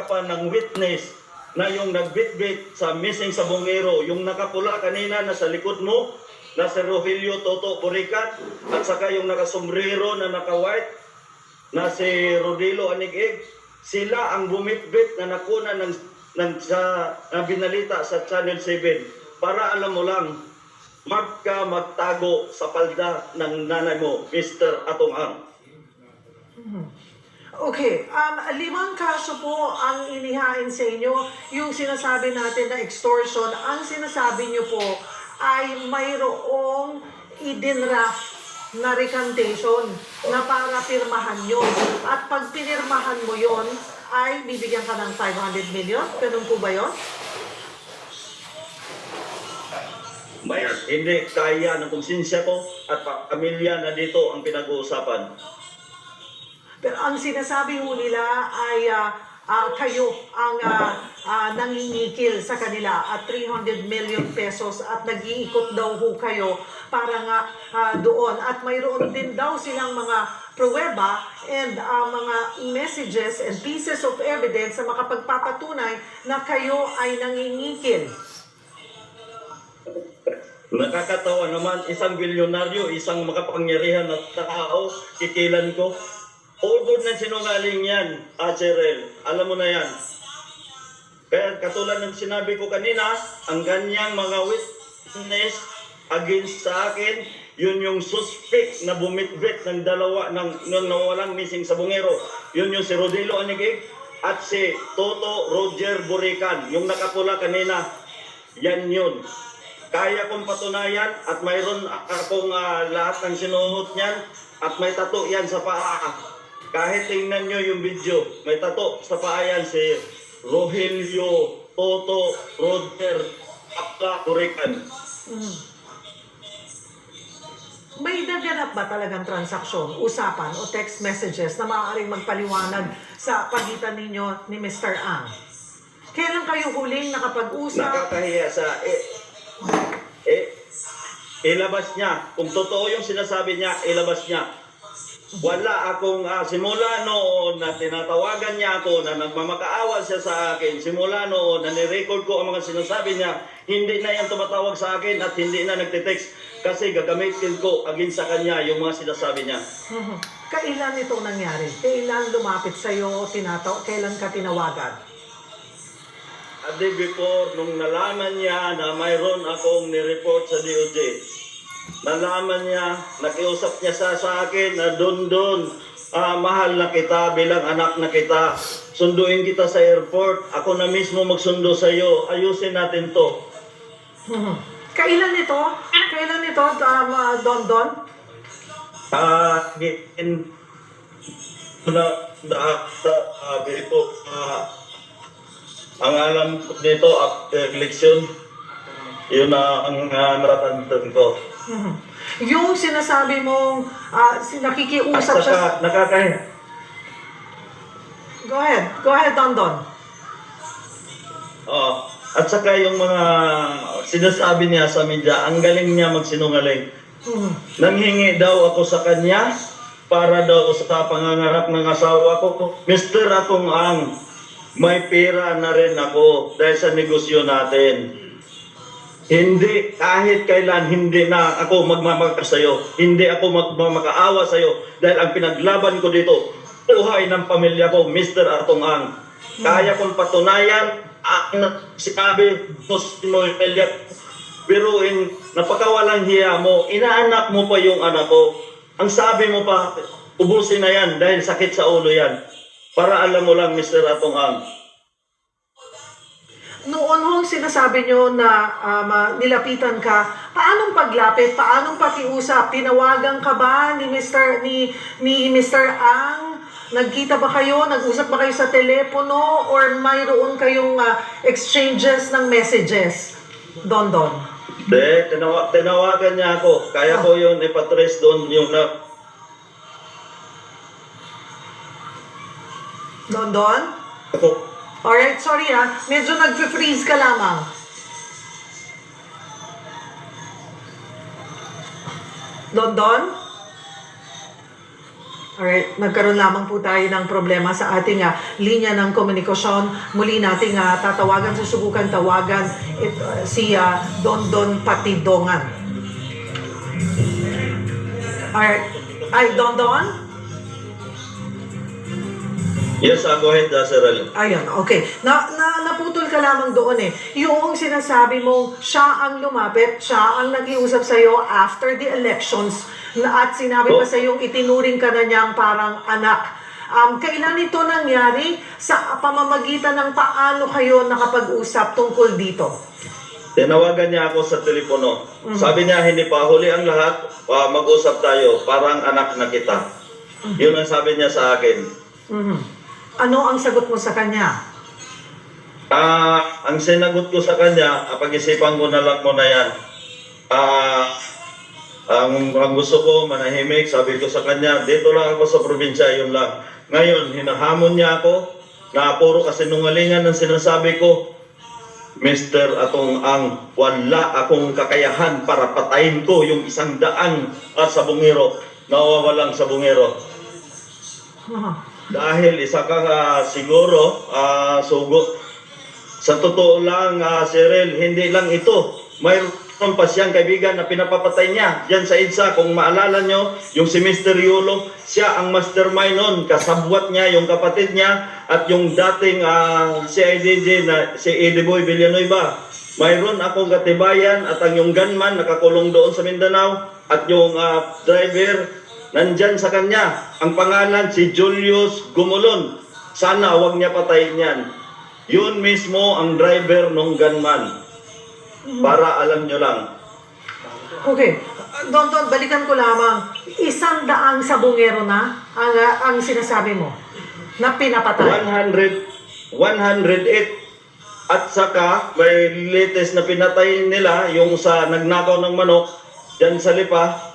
ka pa ng witness na yung nagbitbit sa missing sa Bungero, yung nakapula kanina na sa likod mo, na si Rogelio Toto Buricat, at saka yung nakasombrero na naka-white, na si Rodilo Anigig, sila ang bumitbit na nakuna na binalita sa Channel 7. Para alam mo lang, magtago sa palda ng nanay mo, Mr. Atong Ang. Okay, 5 kaso po ang inihain sa inyo. Yung sinasabi natin na extortion, ang sinasabi nyo po ay mayroong idinraft na recantation na para pirmahan yun. At pag pinirmahan mo yun, ay bibigyan ka ng 500 million? Ganun po ba yun? Bayan, hindi kaya ng konsensya ko at pamilya na dito ang pinag-uusapan. Pero ang sinasabi ho nila ay kayo ang nangingikil sa kanila at 300 million pesos at nag-iikot daw ho kayo para nga doon. At mayroon din daw silang mga pruweba and mga messages and pieces of evidence na makapagpapatunay na kayo ay nangingikil. Nakakatawa naman, isang bilyonaryo, isang makapangyarihan na tao, kikilan ko. Udod na sinungaling yan, Cheryl. Alam mo na yan. Kaya katulad ng sinabi ko kanina, ang ganyang mga witness against sa akin, yun yung suspect na bumitbit ng dalawa ng nawawalang missing sa Bungero. Yun yung si Rodilo Anigig at si Toto Roger Burican. Yung nakapula kanina, yan yun. Kaya kong patunayan at mayroon akong lahat ng sinuot niyan at may tato yan sa paa. Kahit tingnan nyo yung video, may tato sa paa yan si Rogelio Toto Roger Burican. May naganap ba talagang transaksyon, usapan o text messages na maaaring magpaliwanag sa pagitan ninyo ni Mr. Ang? Kailan kayo huling nakapag-usap? Nakakahiya sa ilabas niya. Kung totoo yung sinasabi niya, ilabas niya. Wala akong, simula noon na tinatawagan niya ako, na nagmamakaawa siya sa akin, simula noon na nirecord ko ang mga sinasabi niya, hindi na yan tumatawag sa akin at hindi na nagtitext kasi gagamitin ko against sa kanya yung mga sinasabi niya. Kailan ito nangyari? Kailan lumapit sa'yo, kailan ka tinawagan? A day before, nung nalaman niya na mayroon akong nireport sa DOJ, nalaman niya, nakiusap niya sa akin na doon, mahal na kita bilang anak na kita. Sunduin kita sa airport. Ako na mismo magsundo sa iyo. Ayusin natin to. Kailan ito? Kailan ito, Don? Ang alam ko dito, after election, yun na ang natatandaan ko. Yung sinasabi mong nakikiusap At siya... saka, nakakahiya. Go ahead, Don. At saka yung mga sinasabi niya sa media, ang galing niya magsinungaling. Nanghingi daw ako sa kanya para daw sa pangangarap ng asawa ko. Mr. Atong Ang, may pera na rin ako dahil sa negosyo natin. Hindi, kahit kailan, hindi na ako magmamaka sa'yo. Hindi ako magmamakaawa sa'yo dahil ang pinaglaban ko dito, buhay ng pamilya ko, Mr. Atong Ang. Kaya kong patunayan, sinabi mo, Elliot, biruin, napakawalang hiya mo, inaanak mo pa yung anak ko. Ang sabi mo pa, ubusin na yan dahil sakit sa ulo yan. Para alam mo lang, Mr. Atong Ang. Noon hong sinasabi nyo na nilapitan ka, paanong paglapit, paanong pakiusap? Tinawagan ka ba ni Mr. Ang? Nagkita ba kayo? Nag-usap ba kayo sa telepono? Or mayroon kayong exchanges ng messages? Don. De, tinawagan niya ako. Kaya ko yun ipatrace doon yung Don? ako. Alright, sorry medyo nag-freeze ka lamang. Don? Alright, nagkaroon lamang po tayo ng problema sa ating linya ng komunikasyon. Muli nating tatawagan, susubukan tawagan si Don Don Patidongan. Alright, ay Don Don? Yes, go ahead, Sir El. Ayun, okay. Naputol ka lamang doon eh. Yung sinasabi mo, siya ang lumapit, siya ang nag-iusap sa'yo after the elections, at sinabi pa sa'yo, itinuring ka na niyang parang anak. Kailan ito nangyari? Sa pamamagitan ng paano kayo nakapag-usap tungkol dito? Tinawagan niya ako sa telepono. Sabi niya, hindi pa huli ang lahat, mag-usap tayo, parang anak na kita. Yun ang sabi niya sa akin. Ano ang sagot mo sa kanya? Ang sinagot ko sa kanya, pag-isipan ko na lang muna yan. Ang gusto ko, manahimik, sabi ko sa kanya, dito lang ako sa probinsya, yun lang. Ngayon, hinahamon niya ako na puro kasinungalingan ng sinasabi ko. Mr. Atong Ang, wala akong kakayahan para patayin ko yung 100 sa bungero, nawawalang sa bungero. Dahil isa ka siguro, sugo. Sa totoo lang, Cyril, hindi lang ito. Mayroon pa siyang kaibigan na pinapapatay niya. Diyan sa EDSA, kung maalala nyo, yung si Mr. Yulo, siya ang mastermind nun. Kasabwat niya, yung kapatid niya, at yung dating CIDJ na si Ediboy Villanueva. Mayroon akong katibayan at ang yung gunman nakakulong doon sa Mindanao at yung driver nandyan sa kanya. Ang pangalan si Julius Gumulon. Sana huwag niya patayin yan. Yun mismo ang driver ng gunman. Para alam nyo lang. Okay. Don, balikan ko lamang. 100 sa bungero na ang sinasabi mo na pinapatay. 108. At saka, may latest na pinatay nila, yung sa nagnakaw ng manok, dyan sa Lipa.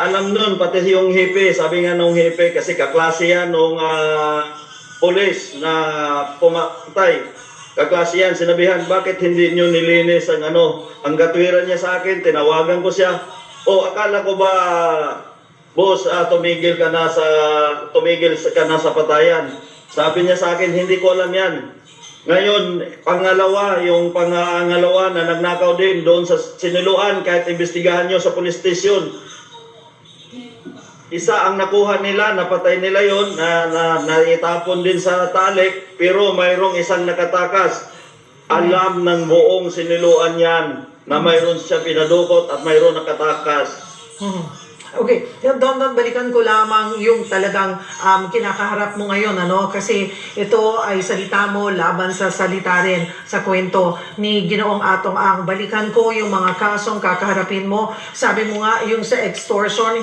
Alam nun, pati yung hepe, sabi nga nung hepe, kasi kaklase yan nung polis na pumatay. Kaklase yan, sinabihan, bakit hindi nyo nilinis ang gatwiran niya sa akin, tinawagan ko siya. Akala ko ba, boss, tumigil ka na sa patayan. Sabi niya sa akin, hindi ko alam yan. Ngayon, yung pangalawa na nagnakaw din doon sa Siniluan, kahit imbestigahan nyo sa police station. Isa ang nakuha nila, napatay nila yon na naitapon din sa talik, pero mayroong isang nakatakas. Alam ng buong Siniluan yan na mayroon siya pinadukot at mayroon nakatakas. Okay, Don, balikan ko lamang yung talagang kinakaharap mo ngayon, kasi ito ay salita mo laban sa salita rin sa kwento ni Ginoong Atong Ang. Balikan ko yung mga kasong kakaharapin mo. Sabi mo nga yung sa extortion,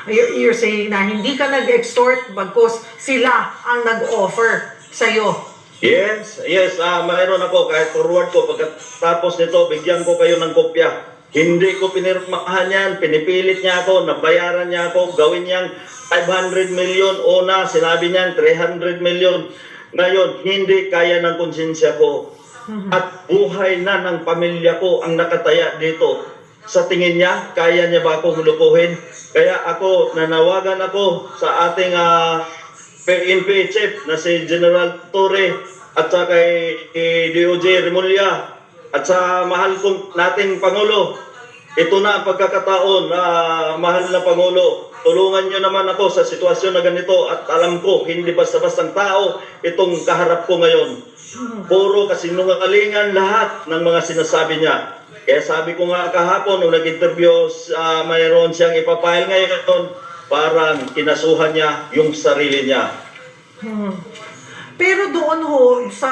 you're saying na hindi ka nag-extort bagkus sila ang nag-offer sa'yo. Yes, mayroon ako, kahit forward ko, pagkatapos nito, bigyan ko kayo ng kopya. Hindi ko pinirmahan yan, pinipilit niya ako, nabayaran niya ako, gawin niyang 500 million. Una, sinabi niyan 300 million. Ngayon, hindi kaya ng konsensya ko. At buhay na ng pamilya ko ang nakataya dito. Sa tingin niya, kaya niya ba akong lukuhin? Kaya ako, nanawagan ako sa ating PNP chief na si General Torre at sa kay DOJ Remulla. At sa mahal kong nating Pangulo, ito na ang pagkakataon na mahal na Pangulo. Tulungan nyo naman ako sa sitwasyon na ganito at alam ko, hindi basta-bastang tao itong kaharap ko ngayon. Puro kasinungalingan lahat ng mga sinasabi niya. Kaya sabi ko nga kahapon, nung nag-interview, mayroon siyang ipapile ngayon, parang kinasuhan niya yung sarili niya. Pero doon sa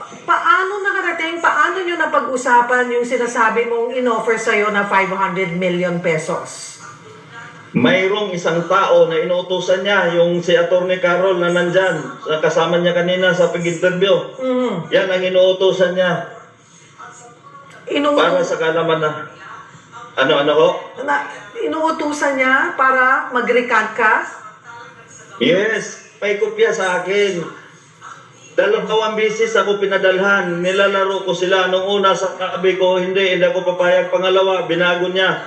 paano nakarating, paano nyo napag-usapan yung sinasabi mong in-offer sa'yo na 500 million pesos? Mayroong isang tao na inuutusan niya, yung si Atty. Carol na nandyan, kasama niya kanina sa pag-interview. Yan ang inuutusan niya. Para sa kalaman na, ano ko? Inuutusan niya para mag-recant ka? Yes, may kopya sa akin. 2 beses ako pinadalhan, nilalaro ko sila. Nung una, sabi ko, hindi ako papayag. Pangalawa, binago niya.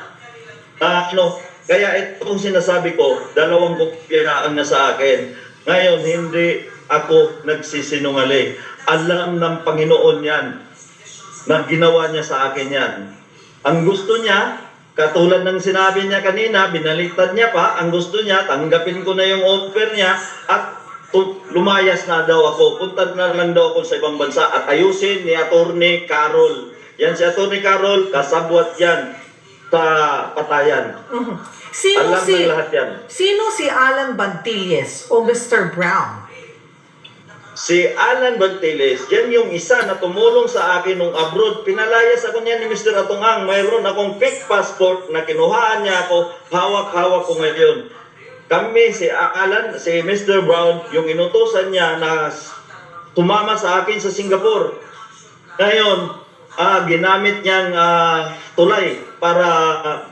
Kaya itong sinasabi ko, 2 kopya ang nasa akin. Ngayon, hindi ako nagsisinungaling. Alam ng Panginoon yan na ginawa niya sa akin yan. Ang gusto niya, katulad ng sinabi niya kanina, binaliktad niya pa, ang gusto niya, tanggapin ko na yung offer niya at lumayas na daw ako. Punta na lang daw ako sa ibang bansa at ayusin ni Atty. Carol. Yan si Atty. Carol, kasabwat yan sa patayan. Sino Alam ng lahat yan. Sino si Alan Bantilles o Mr. Brown? Si Alan Bantiles, yan yung isa na tumulong sa akin nung abroad. Pinalayas ako niya ni Mr. Atungang. Mayroon akong fake passport na kinuhaan niya ako. Hawak-hawak ko ngayon. Kami, si Alan, si Mr. Brown, yung inutosan niya na tumama sa akin sa Singapore. Ngayon, ginamit niyang tulay para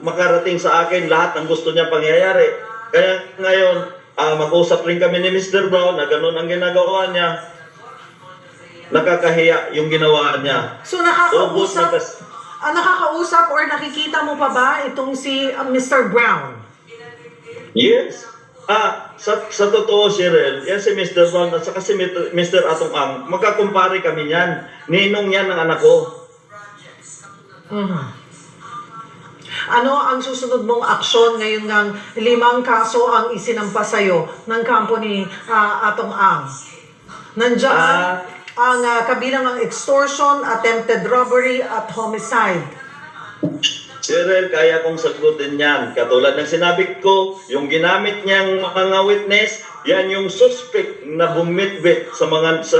makarating sa akin lahat ng gusto niya pangyayari. Kaya ngayon, mag-usap rin kami ni Mr. Brown na ganun ang ginagawa niya. Nakakahiya yung ginawa niya. So nakakausap or nakikita mo pa ba itong si Mr. Brown? Yes. Sa totoo, Cheryl, yan si Mr. Brown at saka si Mr. Atong Ang, magkakumpare kami niyan. Ninong yan ng anak ko. Ano ang susunod mong aksyon ngayon ng 5 kaso ang isinampa sa'yo ng kampo ni Atong Ang? Nandiyan ang kabilang ang extortion, attempted robbery at homicide. Cheryl, kaya kong sagutin yan. Katulad ng sinabi ko, yung ginamit niyang mga witness, yan yung suspect na bumitbit sa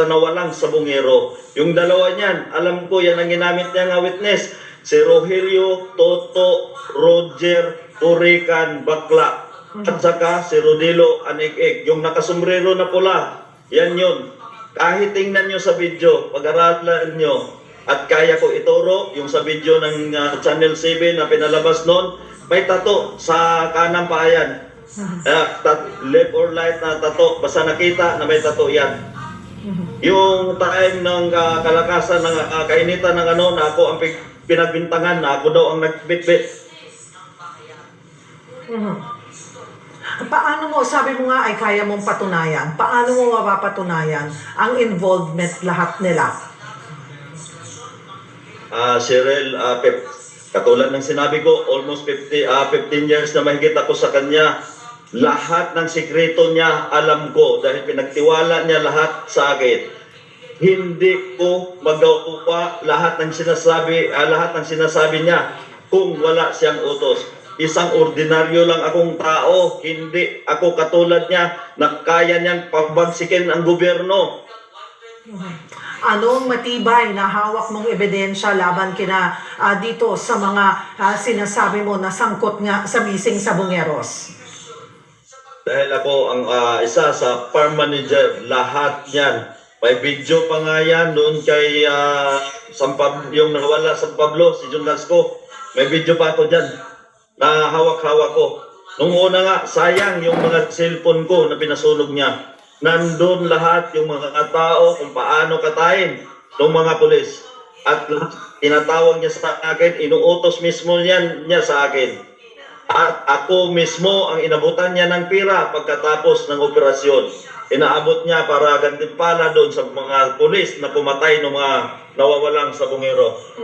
nawalang sa bungero. Yung dalawa niyan, alam ko yan ang ginamit niyang witness. Si Rogelio, Toto, Roger, Urican, Bakla. At saka si Rodilo Anik-Ik, yung nakasombrero na pula. Yan yun. Kahit tingnan nyo sa video, pag-aralan nyo, at kaya ko ituro, yung sa video ng Channel 7 na pinalabas noon, may tato sa kanang paayan. Left or right na tato, basta nakita na may tato yan. Yung time ng kalakasan, ng kainitan ng na ako ang pinagbintangan na ako daw ang nagbitbit. Paano mo, sabi mo nga ay kaya mong patunayan, paano mo mapapatunayan ang involvement lahat nila? Cheryl, katulad ng sinabi ko, almost 15 years na mahigit ako sa kanya. Lahat ng sikreto niya alam ko dahil pinagtiwala niya lahat sa akin. Hindi ko magawa lahat ng sinasabi niya kung wala siyang utos. Isang ordinaryo lang akong tao, hindi ako katulad niya na kaya niyang pagbagsikin ang gobyerno. Anong matibay na hawak mong ebidensya laban kina dito sa mga sinasabi mo na sangkot nga sa missing sa Bungeros? Dahil ako ang isa sa farm manager, lahat yan. May video pa nga yan doon kay yung nawala sa Pablo, si John Lasco. May video pa ako dyan na hawak-hawak ko. Nung una nga, sayang yung mga cellphone ko na pinasunog niya. Nandun lahat yung mga tao kung paano katayin ng mga pulis. At tinatawag niya sa akin, inuutos mismo niya sa akin. At ako mismo ang inabutan niya ng pira pagkatapos ng operasyon. Inaabot niya para gantimpala doon sa mga pulis na pumatay ng mga nawawalang sa Bungero.